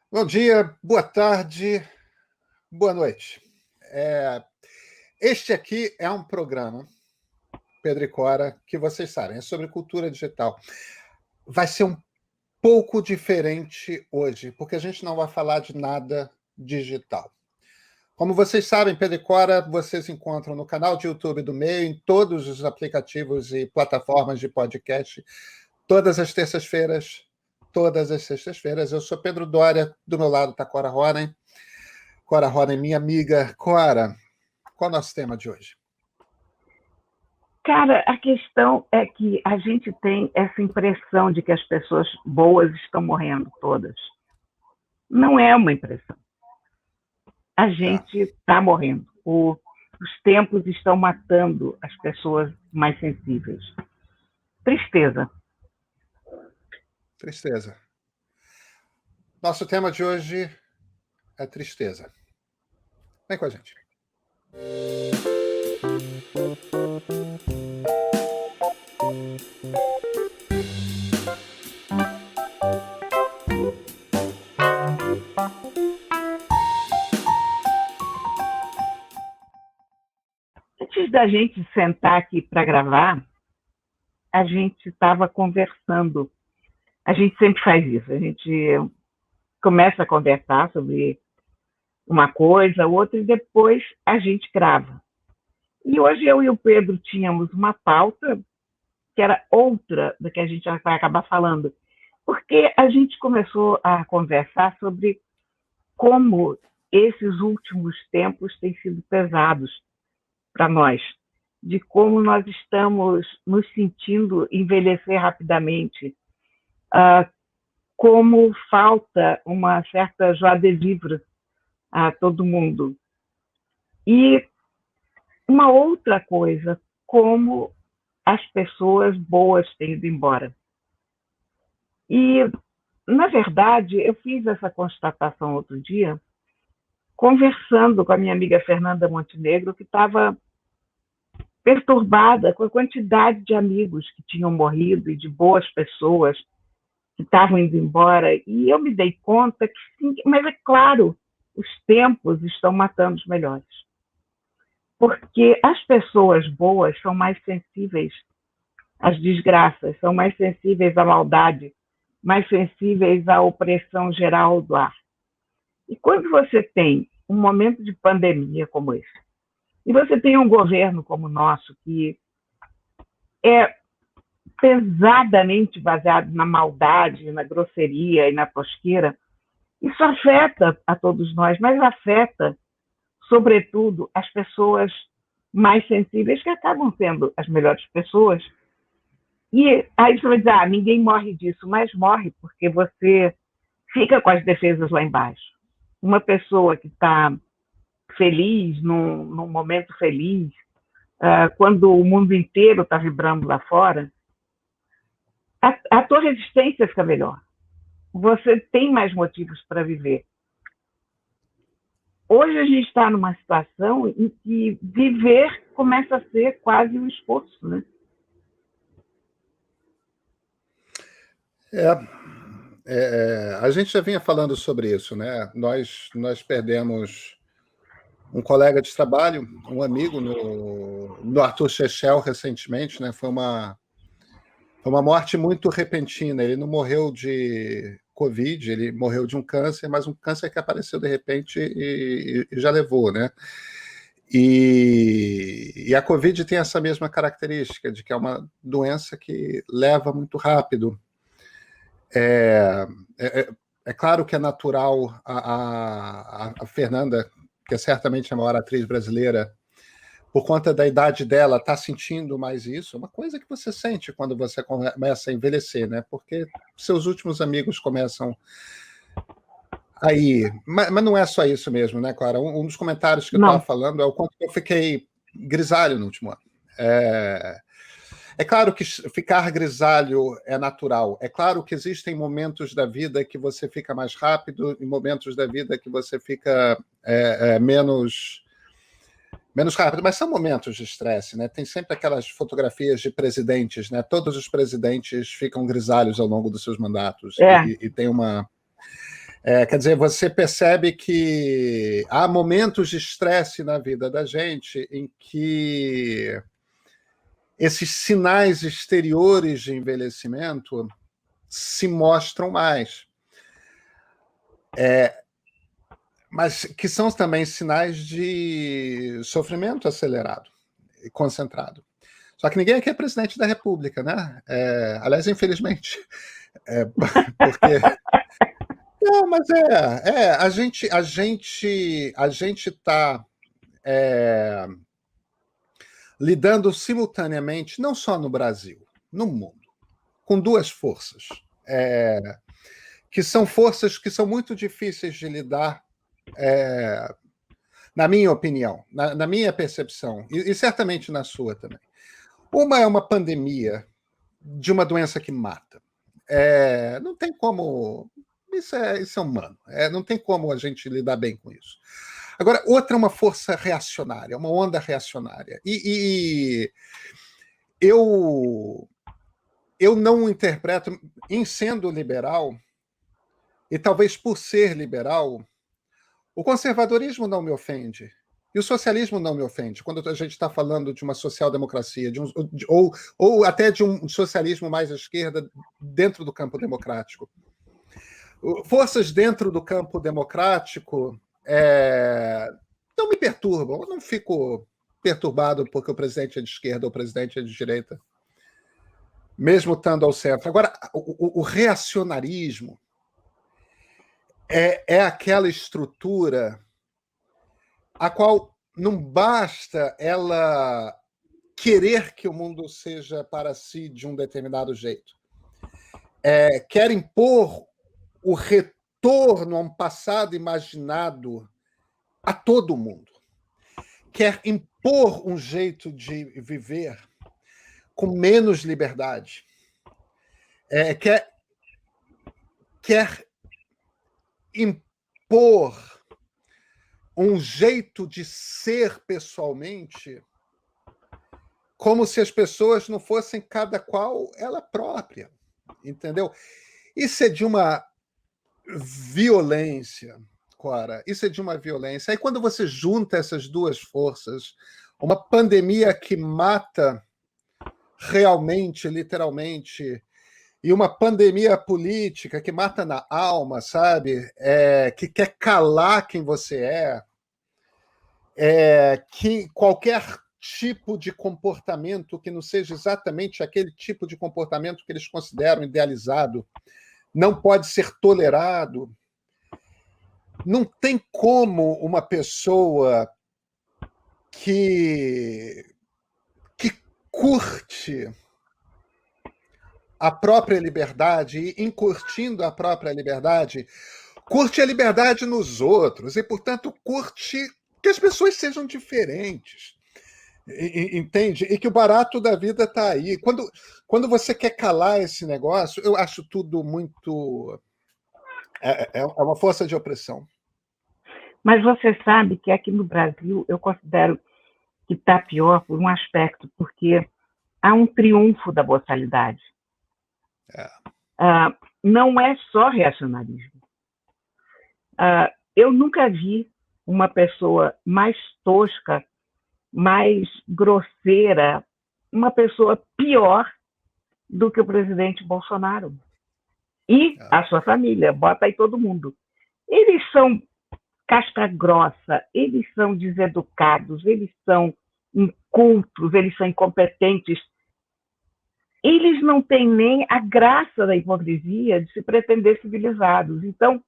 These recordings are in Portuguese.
Bom dia, boa tarde, boa noite. Este aqui é um programa, Pedro e Cora, que vocês sabem, é sobre cultura digital. Vai ser um pouco diferente hoje, porque a gente não vai falar de nada digital. Como vocês sabem, Pedro e Cora, vocês encontram no canal de YouTube do Meio, em todos os aplicativos e plataformas de podcast, todas as terças-feiras. Todas as sextas-feiras. Eu sou Pedro Doria, do meu lado está Cora Ronen. Cora Ronen, minha amiga. Cora, qual é o nosso tema de hoje? Cara, a questão é que a gente tem essa impressão de que as pessoas boas estão morrendo todas. Não é uma impressão. A gente está morrendo. Os tempos estão matando as pessoas mais sensíveis. Tristeza. Tristeza. Nosso tema de hoje é tristeza. Vem com a gente. Antes da gente sentar aqui para gravar, a gente estava conversando. A gente sempre faz isso. A gente começa a conversar sobre uma coisa, outra, e depois a gente grava. E hoje eu e o Pedro tínhamos uma pauta que era outra do que a gente vai acabar falando, porque a gente começou a conversar sobre como esses últimos tempos têm sido pesados para nós, de como nós estamos nos sentindo envelhecer rapidamente, como falta uma certa joie de vivre a todo mundo. E uma outra coisa, como as pessoas boas têm ido embora. E, na verdade, eu fiz essa constatação outro dia, conversando com a minha amiga Fernanda Montenegro, que estava perturbada com a quantidade de amigos que tinham morrido e de boas pessoas que estavam indo embora. E eu me dei conta que, sim, mas é claro, os tempos estão matando os melhores. Porque as pessoas boas são mais sensíveis às desgraças, são mais sensíveis à maldade, mais sensíveis à opressão geral do ar. E quando você tem um momento de pandemia como esse, e você tem um governo como o nosso, que é pesadamente baseado na maldade, na grosseria e na tosqueira, isso afeta a todos nós, mas afeta, sobretudo, as pessoas mais sensíveis, que acabam sendo as melhores pessoas. E aí você vai dizer, ninguém morre disso, mas morre porque você fica com as defesas lá embaixo. Uma pessoa que está feliz, num momento feliz, quando o mundo inteiro está vibrando lá fora, a tua resistência fica melhor. Você tem mais motivos para viver. Hoje a gente está numa situação em que viver começa a ser quase um esforço, né? A gente já vinha falando sobre isso, né? Nós perdemos um colega de trabalho, um amigo no Arthur Chechel recentemente, né? Foi uma morte muito repentina. Ele não morreu de Covid, ele morreu de um câncer, mas um câncer que apareceu de repente e já levou, né? E a Covid tem essa mesma característica, de que é uma doença que leva muito rápido. É claro que é natural a Fernanda, que é certamente a maior atriz brasileira, por conta da idade dela, está sentindo mais isso. É uma coisa que você sente quando você começa a envelhecer, né? Porque seus últimos amigos começam aí. Mas não é só isso mesmo, né, Clara? Um dos comentários que eu estava falando é o quanto eu fiquei grisalho no último ano. É claro que ficar grisalho é natural. É claro que existem momentos da vida que você fica mais rápido e momentos da vida que você fica menos rápido, mas são momentos de estresse, né? Tem sempre aquelas fotografias de presidentes, né? Todos os presidentes ficam grisalhos ao longo dos seus mandatos. E tem uma... Quer dizer, você percebe que há momentos de estresse na vida da gente em que esses sinais exteriores de envelhecimento se mostram mais. Mas que são também sinais de sofrimento acelerado e concentrado. Só que ninguém aqui é presidente da República, né? Aliás, infelizmente. Porque... Não, mas a gente está lidando simultaneamente, não só no Brasil, no mundo, com duas forças, que são forças que são muito difíceis de lidar, na minha opinião, na minha percepção, e certamente na sua também. Uma é uma pandemia de uma doença que mata. Não tem como... Isso é humano. Não tem como a gente lidar bem com isso. Agora, outra é uma força reacionária, uma onda reacionária. E eu não interpreto, em sendo liberal, e talvez por ser liberal, o conservadorismo não me ofende. E o socialismo não me ofende, quando a gente está falando de uma social-democracia, ou até de um socialismo mais à esquerda dentro do campo democrático. Forças dentro do campo democrático não me perturbam. Eu não fico perturbado porque o presidente é de esquerda ou o presidente é de direita, mesmo estando ao centro. Agora, o reacionarismo é aquela estrutura a qual não basta ela querer que o mundo seja para si de um determinado jeito. Quer impor o retorno a um passado imaginado a todo mundo. Quer impor um jeito de viver com menos liberdade. Quer impor um jeito de ser pessoalmente como se as pessoas não fossem cada qual ela própria. Entendeu? Isso é de uma violência, Cora. Isso é de uma violência. Aí quando você junta essas duas forças, uma pandemia que mata realmente, literalmente, e uma pandemia política que mata na alma, sabe? Que quer calar quem você que qualquer tipo de comportamento que não seja exatamente aquele tipo de comportamento que eles consideram idealizado não pode ser tolerado. Não tem como uma pessoa que curte a própria liberdade e, em curtindo a própria liberdade, curte a liberdade nos outros e, portanto, curte que as pessoas sejam diferentes. Entende? E que o barato da vida está aí. Quando você quer calar esse negócio, eu acho tudo muito... É uma força de opressão. Mas você sabe que aqui no Brasil eu considero que está pior por um aspecto, porque há um triunfo da boçalidade. Não é só reacionarismo. Eu nunca vi uma pessoa mais tosca, mais grosseira, uma pessoa pior do que o presidente Bolsonaro. E a sua família, bota aí todo mundo. Eles são casca grossa, eles são deseducados, eles são incultos, eles são incompetentes. Eles não têm nem a graça da hipocrisia de se pretender civilizados. Então,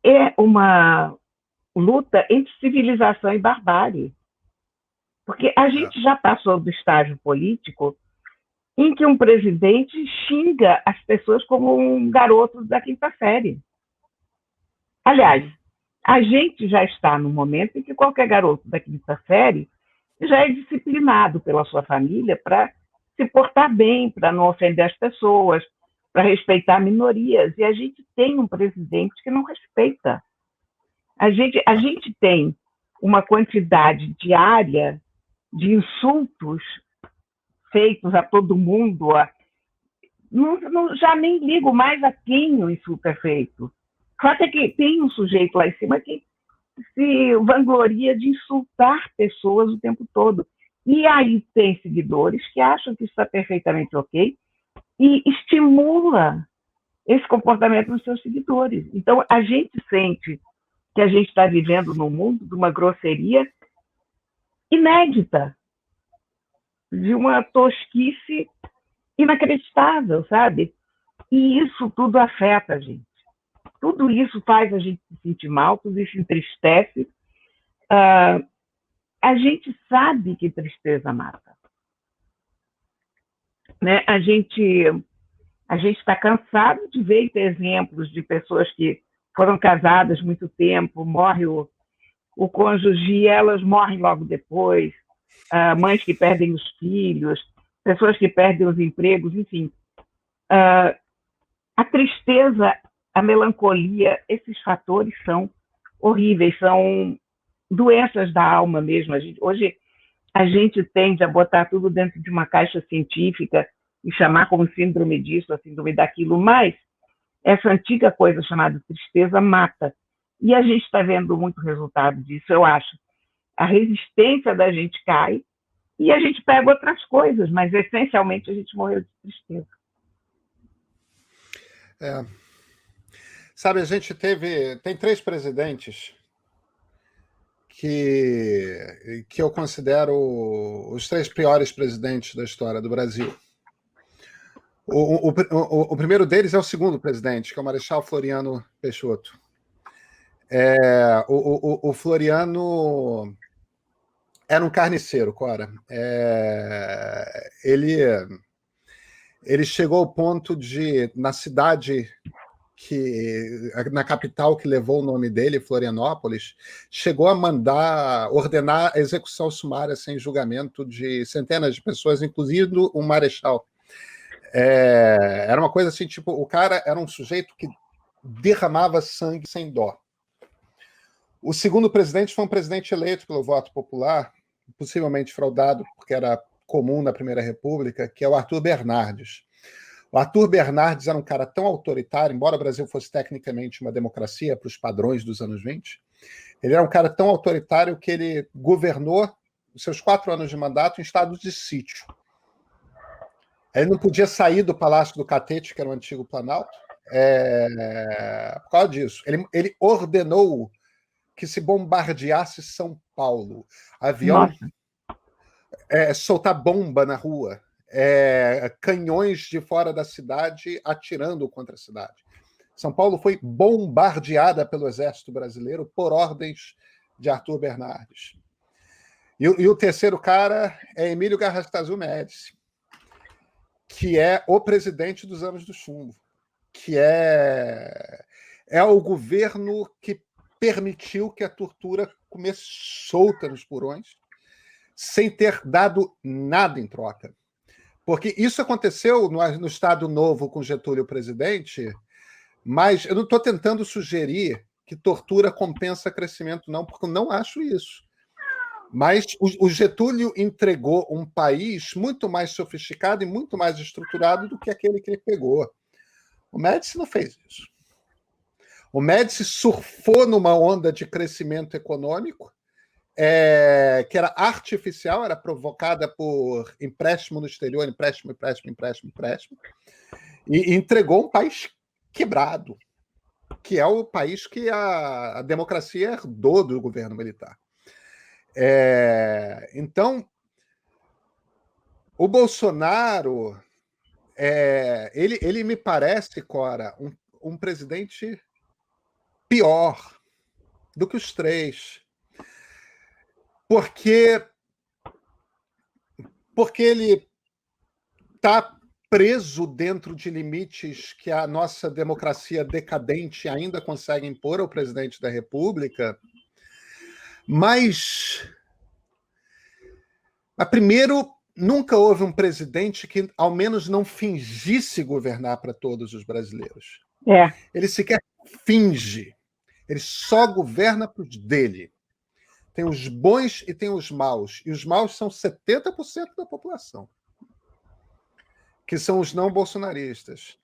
é uma luta entre civilização e barbárie. Porque a gente já passou do estágio político em que um presidente xinga as pessoas como um garoto da quinta série. Aliás, a gente já está no momento em que qualquer garoto da quinta série já é disciplinado pela sua família para se portar bem, para não ofender as pessoas, para respeitar minorias. E a gente tem um presidente que não respeita. A gente tem uma quantidade diária de insultos feitos a todo mundo. Já nem ligo mais a quem o insulto é feito. Só que aqui tem um sujeito lá em cima que se vangloria de insultar pessoas o tempo todo. E aí tem seguidores que acham que isso está perfeitamente ok e estimula esse comportamento nos seus seguidores. Então, a gente sente que a gente está vivendo num mundo de uma grosseria inédita, de uma tosquice inacreditável, sabe? E isso tudo afeta a gente. Tudo isso faz a gente se sentir mal, tudo isso entristece. A gente sabe que tristeza mata. Né? A gente está cansado de ver e ter exemplos de pessoas que foram casadas muito tempo, morre o cônjuge e elas morrem logo depois, mães que perdem os filhos, pessoas que perdem os empregos, enfim. A tristeza, a melancolia, esses fatores são horríveis, são doenças da alma mesmo. Hoje a gente tende a botar tudo dentro de uma caixa científica e chamar como síndrome disso, a síndrome daquilo, mas essa antiga coisa chamada tristeza mata. E a gente está vendo muito resultado disso, eu acho. A resistência da gente cai e a gente pega outras coisas, mas essencialmente a gente morreu de tristeza. Sabe, a gente tem 3 presidentes que eu considero os 3 piores presidentes da história do Brasil. O primeiro deles é o segundo presidente, que é o Marechal Floriano Peixoto. O Floriano era um carniceiro, Cora. Ele chegou ao ponto de, na cidade na capital que levou o nome dele, Florianópolis, chegou a ordenar a execução sumária sem julgamento de centenas de pessoas, inclusive um marechal. Era uma coisa assim, tipo, o cara era um sujeito que derramava sangue sem dó. O segundo presidente foi um presidente eleito pelo voto popular, possivelmente fraudado, porque era comum na Primeira República, que é o Arthur Bernardes. O Arthur Bernardes era um cara tão autoritário, embora o Brasil fosse tecnicamente uma democracia para os padrões dos anos 20, ele era um cara tão autoritário que ele governou os seus 4 anos de mandato em estado de sítio. Ele não podia sair do Palácio do Catete, que era o antigo Planalto, por causa disso. Ele ordenou que se bombardeasse São Paulo. Avião, soltar bomba na rua. Canhões de fora da cidade atirando contra a cidade. São Paulo foi bombardeada pelo Exército Brasileiro por ordens de Arthur Bernardes. E o terceiro cara é Emílio Garrastazu Médici, que é o presidente dos anos do chumbo, que é o governo que permitiu que a tortura comesse solta nos porões, sem ter dado nada em troca. Porque isso aconteceu no Estado Novo com Getúlio presidente, mas eu não estou tentando sugerir que tortura compensa crescimento, não, porque eu não acho isso. Mas o Getúlio entregou um país muito mais sofisticado e muito mais estruturado do que aquele que ele pegou. O Médici não fez isso. O Médici surfou numa onda de crescimento econômico que era artificial, era provocada por empréstimo no exterior, empréstimo, e entregou um país quebrado, que é o país que a democracia herdou do governo militar. Então, o Bolsonaro, ele me parece, Cora, um presidente pior do que os 3. Porque ele está preso dentro de limites que a nossa democracia decadente ainda consegue impor ao presidente da República, mas primeiro, nunca houve um presidente que ao menos não fingisse governar para todos os brasileiros. Ele sequer finge, ele só governa para os dele. Tem os bons e tem os maus. E os maus são 70% da população, que são os não bolsonaristas.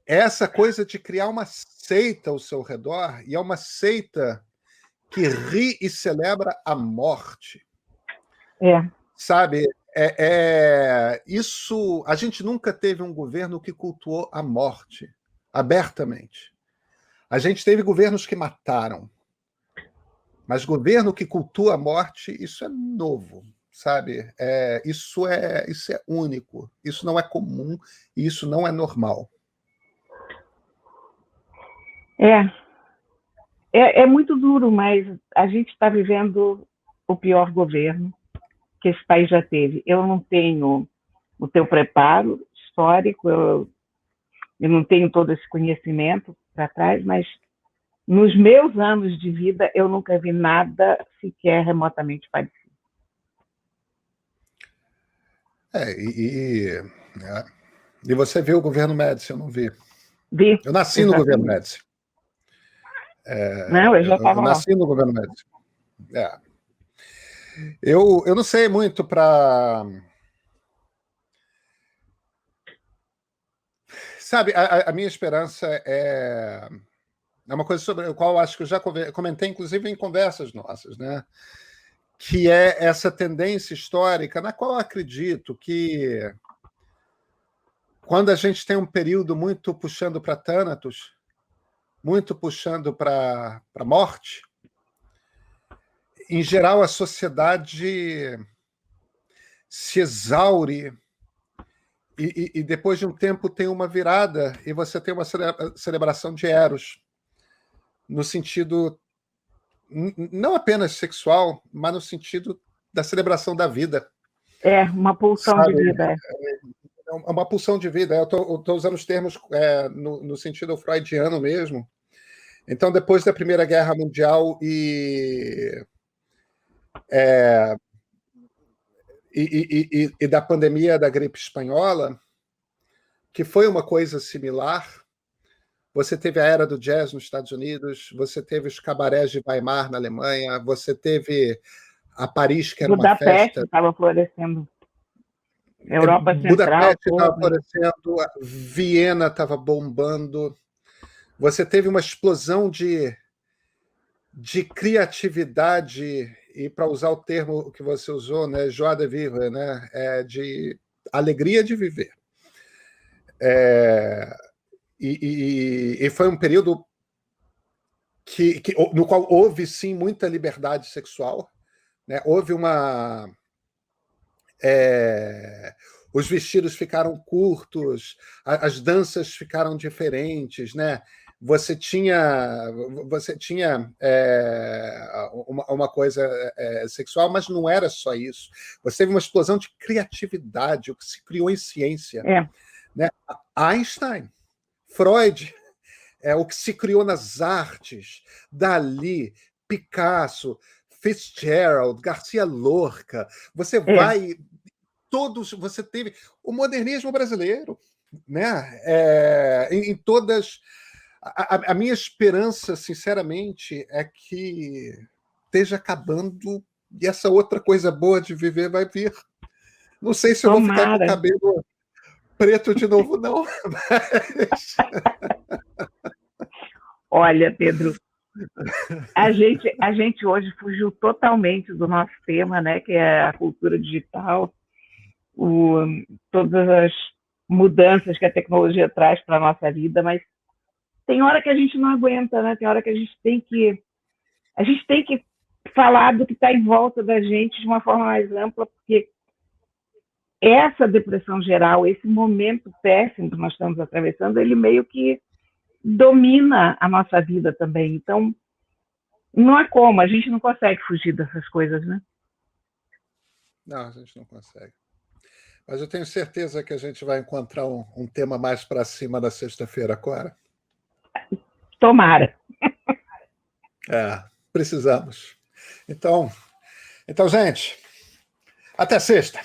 é essa coisa de criar uma seita ao seu redor, e é uma seita que ri e celebra a morte. Sabe? Isso, a gente nunca teve um governo que cultuou a morte abertamente. A gente teve governos que mataram, mas governo que cultua a morte, isso é novo, sabe? Isso é único, isso não é comum e isso não é normal. É muito duro, mas a gente está vivendo o pior governo que esse país já teve. Eu não tenho o teu preparo histórico, eu não tenho todo esse conhecimento para trás, mas nos meus anos de vida eu nunca vi nada sequer remotamente parecido. E você viu o governo Médici, eu não vi. Vi. Eu nasci no governo Médici. Não, eu já estava lá. Eu nasci no governo Médici. Eu não sei muito para... Sabe, a minha esperança é uma coisa sobre a qual eu acho que eu já comentei, inclusive, em conversas nossas, né? Que é essa tendência histórica, na qual eu acredito que quando a gente tem um período muito puxando para Thanatos, muito puxando para a morte, em geral a sociedade se exaure e depois de um tempo tem uma virada e você tem uma celebração de Eros, no sentido não apenas sexual, mas no sentido da celebração da vida. Uma pulsão, sabe, de vida. Uma pulsão de vida. Eu estou usando os termos no sentido freudiano mesmo. Então, depois da Primeira Guerra Mundial e da pandemia da gripe espanhola, que foi uma coisa similar, você teve a era do jazz nos Estados Unidos, você teve os cabarés de Weimar na Alemanha, você teve a Paris, que era uma festa... Budapeste estava florescendo. Europa Central. Budapeste estava florescendo, Viena estava bombando. Você teve uma explosão de criatividade, e para usar o termo que você usou, né, joie de vivre, né, de alegria de viver. E foi um período no qual houve, sim, muita liberdade sexual, né? Houve uma... os vestidos ficaram curtos, as danças ficaram diferentes, né? Você tinha uma coisa sexual, mas não era só isso. Você teve uma explosão de criatividade, o que se criou em ciência. Né? Einstein, Freud, o que se criou nas artes, Dalí, Picasso, Fitzgerald, Garcia Lorca. Você vai... Todos, você teve o modernismo brasileiro, né? Em todas... A minha esperança, sinceramente, é que esteja acabando e essa outra coisa boa de viver vai vir. Não sei se eu vou ficar com o cabelo preto de novo, não. Mas... Olha, Pedro, a gente hoje fugiu totalmente do nosso tema, né, que é a cultura digital, todas as mudanças que a tecnologia traz para a nossa vida, mas tem hora que a gente não aguenta, né? Tem hora que a gente tem que falar do que está em volta da gente de uma forma mais ampla, porque essa depressão geral, esse momento péssimo que nós estamos atravessando, ele meio que domina a nossa vida também. Então, não há como, a gente não consegue fugir dessas coisas, né? Não, a gente não consegue. Mas eu tenho certeza que a gente vai encontrar um tema mais para cima da sexta-feira, Cora. Tomara. Precisamos. Então, gente, até sexta.